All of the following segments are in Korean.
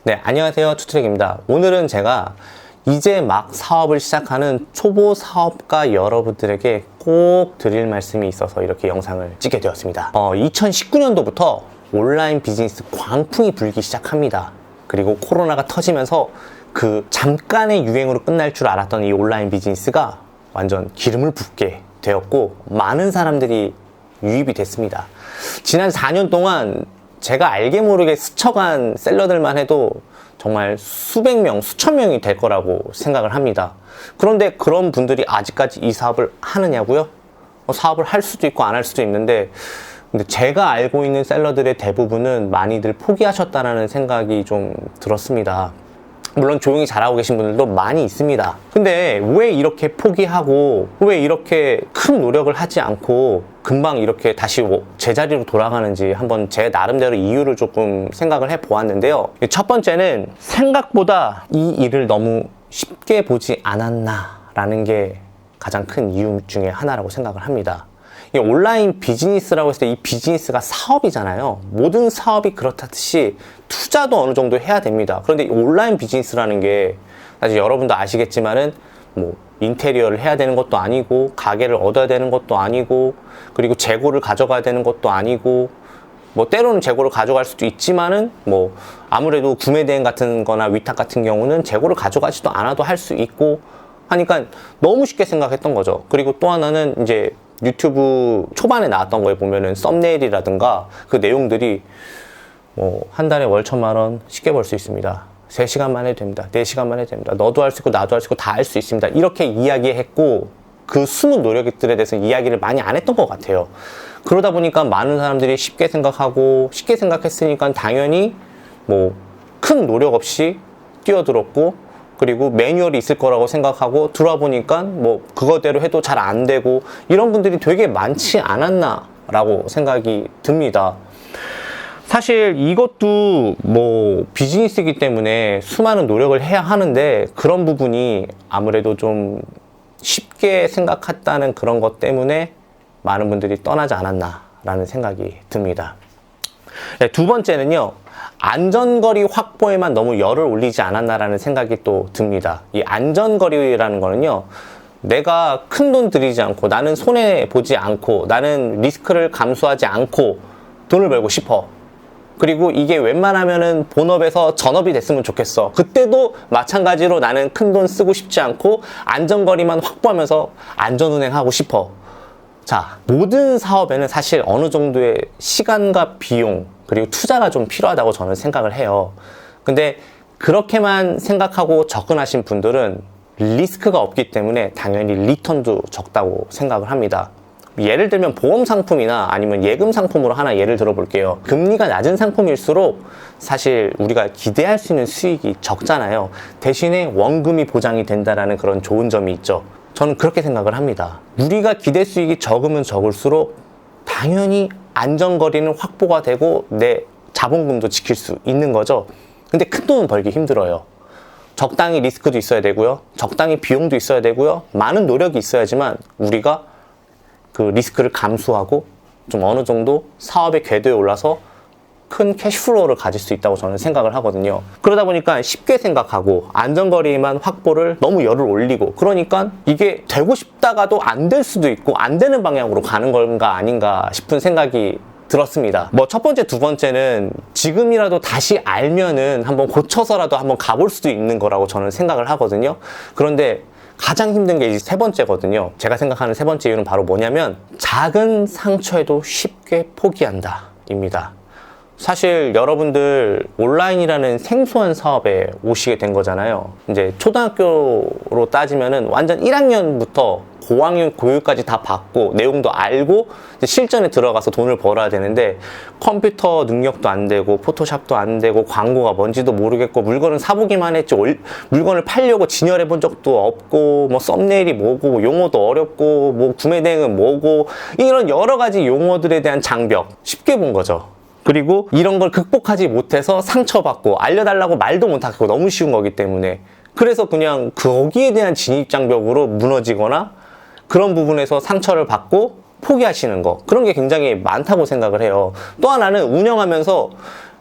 네, 안녕하세요. 투트랙입니다. 오늘은 제가 이제 막 사업을 시작하는 초보 사업가 여러분들에게 꼭 드릴 말씀이 있어서 이렇게 영상을 찍게 되었습니다. 2019년도부터 온라인 비즈니스 광풍이 불기 시작합니다. 그리고 코로나가 터지면서 그 잠깐의 유행으로 끝날 줄 알았던 이 온라인 비즈니스가 완전 기름을 붓게 되었고 많은 사람들이 유입이 됐습니다. 지난 4년 동안 제가 알게 모르게 스쳐간 셀러들만 해도 정말 수백 명, 수천 명이 될 거라고 생각을 합니다. 그런데 그런 분들이 아직까지 이 사업을 하느냐고요? 사업을 할 수도 있고 안 할 수도 있는데 근데 제가 알고 있는 셀러들의 대부분은 많이들 포기하셨다는 생각이 좀 들었습니다. 물론 조용히 잘하고 계신 분들도 많이 있습니다. 근데 왜 이렇게 포기하고 왜 이렇게 큰 노력을 하지 않고 금방 이렇게 다시 제자리로 돌아가는지 한번 제 나름대로 이유를 조금 생각을 해 보았는데요. 첫 번째는 생각보다 이 일을 너무 쉽게 보지 않았나 라는 게 가장 큰 이유 중에 하나라고 생각을 합니다. 이 온라인 비즈니스라고 했을 때 이 비즈니스가 사업이잖아요. 모든 사업이 그렇다듯이 투자도 어느 정도 해야 됩니다. 그런데 이 온라인 비즈니스라는 게 사실 여러분도 아시겠지만은 뭐 인테리어를 해야 되는 것도 아니고 가게를 얻어야 되는 것도 아니고 그리고 재고를 가져가야 되는 것도 아니고 뭐 때로는 재고를 가져갈 수도 있지만은 뭐 아무래도 구매 대행 같은 거나 위탁 같은 경우는 재고를 가져가지도 않아도 할 수 있고 하니까 너무 쉽게 생각했던 거죠. 그리고 또 하나는 이제 유튜브 초반에 나왔던 거에 보면은 썸네일이라든가 그 내용들이 뭐 한 달에 월 1,000만 원 쉽게 벌 수 있습니다. 3시간만 해도 됩니다. 4시간만 해도 됩니다. 너도 할 수 있고 나도 할 수 있고 다 할 수 있습니다. 이렇게 이야기했고 그 숨은 노력들에 대해서 이야기를 많이 안 했던 것 같아요. 그러다 보니까 많은 사람들이 쉽게 생각하고 쉽게 생각했으니까 당연히 뭐 큰 노력 없이 뛰어들었고 그리고 매뉴얼이 있을 거라고 생각하고 들어와 보니까 뭐 그거대로 해도 잘 안 되고 이런 분들이 되게 많지 않았나 라고 생각이 듭니다. 사실 이것도 뭐 비즈니스이기 때문에 수많은 노력을 해야 하는데 그런 부분이 아무래도 좀 쉽게 생각했다는 그런 것 때문에 많은 분들이 떠나지 않았나 라는 생각이 듭니다. 네, 두 번째는요. 안전거리 확보에만 너무 열을 올리지 않았나라는 생각이 또 듭니다. 이 안전거리라는 거는요. 내가 큰 돈 들이지 않고 나는 손해보지 않고 나는 리스크를 감수하지 않고 돈을 벌고 싶어. 그리고 이게 웬만하면은 본업에서 전업이 됐으면 좋겠어. 그때도 마찬가지로 나는 큰 돈 쓰고 싶지 않고 안전거리만 확보하면서 안전운행하고 싶어. 자, 모든 사업에는 사실 어느 정도의 시간과 비용 그리고 투자가 좀 필요하다고 저는 생각을 해요. 근데 그렇게만 생각하고 접근하신 분들은 리스크가 없기 때문에 당연히 리턴도 적다고 생각을 합니다. 예를 들면 보험 상품이나 아니면 예금 상품으로 하나 예를 들어 볼게요. 금리가 낮은 상품일수록 사실 우리가 기대할 수 있는 수익이 적잖아요. 대신에 원금이 보장이 된다는 그런 좋은 점이 있죠. 저는 그렇게 생각을 합니다. 우리가 기대 수익이 적으면 적을수록 당연히 안전거리는 확보가 되고 내 자본금도 지킬 수 있는 거죠. 근데 큰 돈은 벌기 힘들어요. 적당히 리스크도 있어야 되고요. 적당히 비용도 있어야 되고요. 많은 노력이 있어야지만 우리가 그 리스크를 감수하고 좀 어느 정도 사업의 궤도에 올라서 큰 캐시플로우를 가질 수 있다고 저는 생각을 하거든요. 그러다 보니까 쉽게 생각하고 안전거리만 확보를 너무 열을 올리고 그러니까 이게 되고 싶다가도 안 될 수도 있고 안 되는 방향으로 가는 건가 아닌가 싶은 생각이 들었습니다. 뭐 첫 번째, 두 번째는 지금이라도 다시 알면은 한번 고쳐서라도 한번 가볼 수도 있는 거라고 저는 생각을 하거든요. 그런데 가장 힘든 게 이제 세 번째거든요. 제가 생각하는 세 번째 이유는 바로 뭐냐면 작은 상처에도 쉽게 포기한다 입니다. 사실 여러분들 온라인이라는 생소한 사업에 오시게 된 거잖아요. 이제 초등학교로 따지면은 완전 1학년부터 고학년 교육까지 다 받고 내용도 알고 실전에 들어가서 돈을 벌어야 되는데 컴퓨터 능력도 안 되고 포토샵도 안 되고 광고가 뭔지도 모르겠고 물건을 사보기만 했지 물건을 팔려고 진열해 본 적도 없고 뭐 썸네일이 뭐고 용어도 어렵고 뭐 구매 대행은 뭐고 이런 여러 가지 용어들에 대한 장벽 쉽게 본 거죠. 그리고 이런 걸 극복하지 못해서 상처받고 알려달라고 말도 못하고 너무 쉬운 거기 때문에 그래서 그냥 거기에 대한 진입장벽으로 무너지거나 그런 부분에서 상처를 받고 포기하시는 거 그런 게 굉장히 많다고 생각을 해요. 또 하나는 운영하면서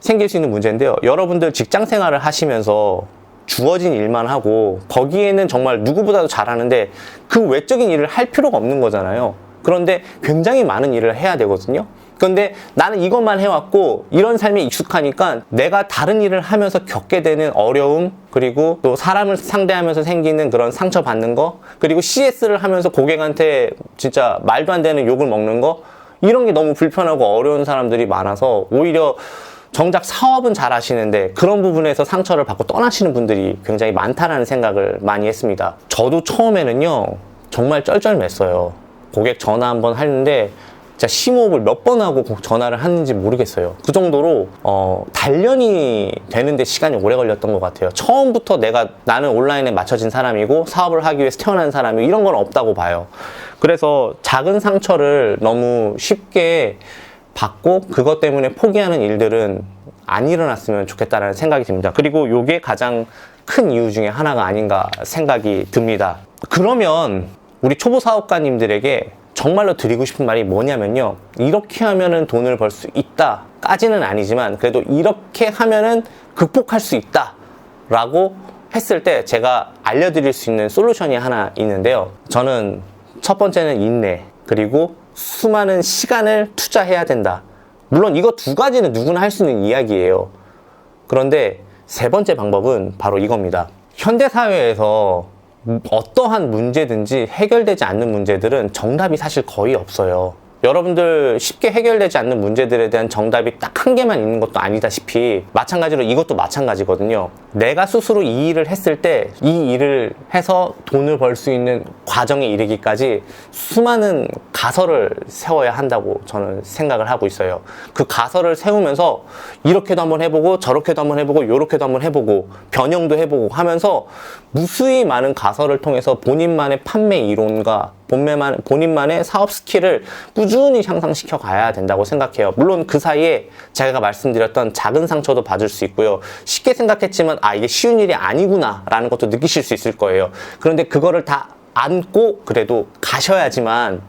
생길 수 있는 문제인데요. 여러분들 직장 생활을 하시면서 주어진 일만 하고 거기에는 정말 누구보다도 잘하는데 그 외적인 일을 할 필요가 없는 거잖아요. 그런데 굉장히 많은 일을 해야 되거든요. 그런데 나는 이것만 해왔고 이런 삶에 익숙하니까 내가 다른 일을 하면서 겪게 되는 어려움, 그리고 또 사람을 상대하면서 생기는 그런 상처받는 거, 그리고 CS를 하면서 고객한테 진짜 말도 안 되는 욕을 먹는 거, 이런 게 너무 불편하고 어려운 사람들이 많아서 오히려 정작 사업은 잘 하시는데 그런 부분에서 상처를 받고 떠나시는 분들이 굉장히 많다라는 생각을 많이 했습니다. 저도 처음에는요 정말 쩔쩔맸어요. 고객 전화 한번 하는데 진짜 심호흡을 몇 번 하고 전화를 하는지 모르겠어요. 그 정도로 단련이 되는데 시간이 오래 걸렸던 것 같아요. 처음부터 나는 온라인에 맞춰진 사람이고 사업을 하기 위해서 태어난 사람이고 이런 건 없다고 봐요. 그래서 작은 상처를 너무 쉽게 받고 그것 때문에 포기하는 일들은 안 일어났으면 좋겠다는 생각이 듭니다. 그리고 이게 가장 큰 이유 중에 하나가 아닌가 생각이 듭니다. 그러면 우리 초보 사업가님들에게 정말로 드리고 싶은 말이 뭐냐면요, 이렇게 하면은 돈을 벌 수 있다 까지는 아니지만 그래도 이렇게 하면은 극복할 수 있다 라고 했을 때 제가 알려드릴 수 있는 솔루션이 하나 있는데요. 저는 첫 번째는 인내, 그리고 수많은 시간을 투자해야 된다. 물론 이거 두 가지는 누구나 할 수 있는 이야기예요. 그런데 세 번째 방법은 바로 이겁니다. 현대사회에서 어떠한 문제든지 해결되지 않는 문제들은 정답이 사실 거의 없어요. 여러분들 쉽게 해결되지 않는 문제들에 대한 정답이 딱 한 개만 있는 것도 아니다시피 마찬가지로 이것도 마찬가지거든요. 내가 스스로 이 일을 했을 때 이 일을 해서 돈을 벌 수 있는 과정에 이르기까지 수많은 가설을 세워야 한다고 저는 생각을 하고 있어요. 그 가설을 세우면서 이렇게도 한번 해보고 저렇게도 한번 해보고 요렇게도 한번 해보고 변형도 해보고 하면서 무수히 많은 가설을 통해서 본인만의 판매 이론과 본인만의 사업 스킬을 꾸준히 향상시켜 가야 된다고 생각해요. 물론 그 사이에 제가 말씀드렸던 작은 상처도 받을 수 있고요. 쉽게 생각했지만 이게 쉬운 일이 아니구나 라는 것도 느끼실 수 있을 거예요. 그런데 그거를 다 안고 그래도 가셔야지만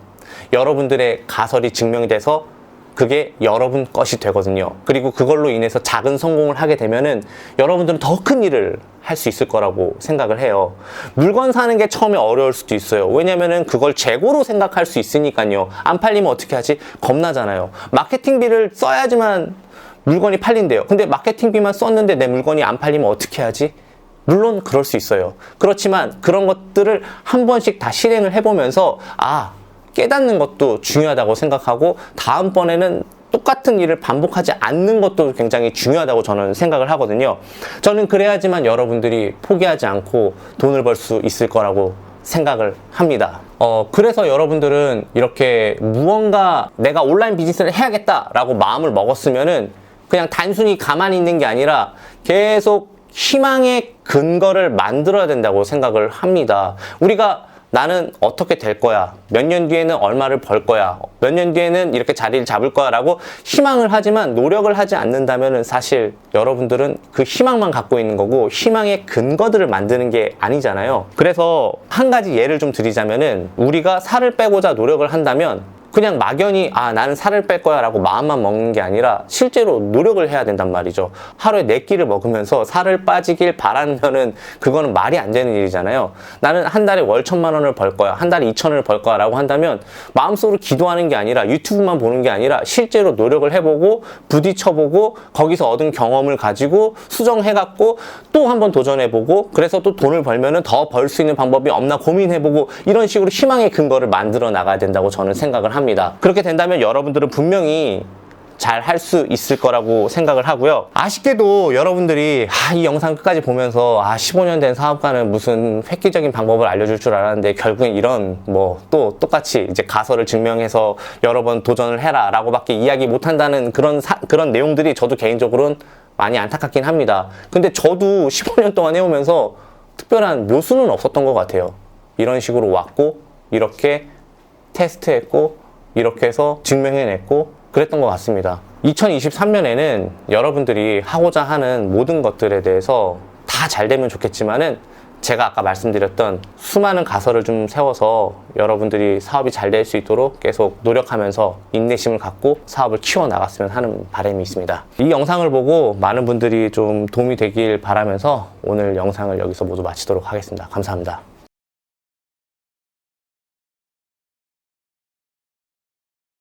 여러분들의 가설이 증명이 돼서 그게 여러분 것이 되거든요. 그리고 그걸로 인해서 작은 성공을 하게 되면은 여러분들은 더 큰 일을 할 수 있을 거라고 생각을 해요. 물건 사는 게 처음에 어려울 수도 있어요. 왜냐면은 그걸 재고로 생각할 수 있으니까요. 안 팔리면 어떻게 하지? 겁나잖아요. 마케팅비를 써야지만 물건이 팔린대요. 근데 마케팅비만 썼는데 내 물건이 안 팔리면 어떻게 하지? 물론 그럴 수 있어요. 그렇지만 그런 것들을 한 번씩 다 실행을 해보면서 깨닫는 것도 중요하다고 생각하고 다음번에는 똑같은 일을 반복하지 않는 것도 굉장히 중요하다고 저는 생각을 하거든요. 저는 그래야지만 여러분들이 포기하지 않고 돈을 벌 수 있을 거라고 생각을 합니다. 그래서 여러분들은 이렇게 무언가 내가 온라인 비즈니스를 해야겠다라고 마음을 먹었으면은 그냥 단순히 가만히 있는 게 아니라 계속 희망의 근거를 만들어야 된다고 생각을 합니다. 우리가 나는 어떻게 될 거야, 몇 년 뒤에는 얼마를 벌 거야, 몇 년 뒤에는 이렇게 자리를 잡을 거야 라고 희망을 하지만 노력을 하지 않는다면 사실 여러분들은 그 희망만 갖고 있는 거고 희망의 근거들을 만드는 게 아니잖아요. 그래서 한 가지 예를 좀 드리자면은 우리가 살을 빼고자 노력을 한다면 그냥 막연히 나는 살을 뺄 거야 라고 마음만 먹는 게 아니라 실제로 노력을 해야 된단 말이죠. 하루에 4끼를 먹으면서 살을 빠지길 바라면은 그거는 말이 안 되는 일이잖아요. 나는 한 달에 월 1,000만 원을 벌 거야, 한 달에 2,000원을 벌 거야 라고 한다면 마음속으로 기도하는 게 아니라 유튜브만 보는 게 아니라 실제로 노력을 해보고 부딪혀보고 거기서 얻은 경험을 가지고 수정해갖고 또 한번 도전해보고 그래서 또 돈을 벌면은 더 벌 수 있는 방법이 없나 고민해보고 이런 식으로 희망의 근거를 만들어 나가야 된다고 저는 생각을 합니다. 그렇게 된다면 여러분들은 분명히 잘 할 수 있을 거라고 생각을 하고요. 아쉽게도 여러분들이 이 영상 끝까지 보면서 15년 된 사업가는 무슨 획기적인 방법을 알려줄 줄 알았는데 결국엔 이런 또 똑같이 이제 가설을 증명해서 여러 번 도전을 해라 라고 밖에 이야기 못한다는 그런 내용들이 저도 개인적으로는 많이 안타깝긴 합니다. 근데 저도 15년 동안 해오면서 특별한 묘수는 없었던 것 같아요. 이런 식으로 왔고 이렇게 테스트했고 이렇게 해서 증명해냈고 그랬던 것 같습니다. 2023년에는 여러분들이 하고자 하는 모든 것들에 대해서 다 잘 되면 좋겠지만은 제가 아까 말씀드렸던 수많은 가설을 좀 세워서 여러분들이 사업이 잘 될 수 있도록 계속 노력하면서 인내심을 갖고 사업을 키워나갔으면 하는 바람이 있습니다. 이 영상을 보고 많은 분들이 좀 도움이 되길 바라면서 오늘 영상을 여기서 모두 마치도록 하겠습니다. 감사합니다.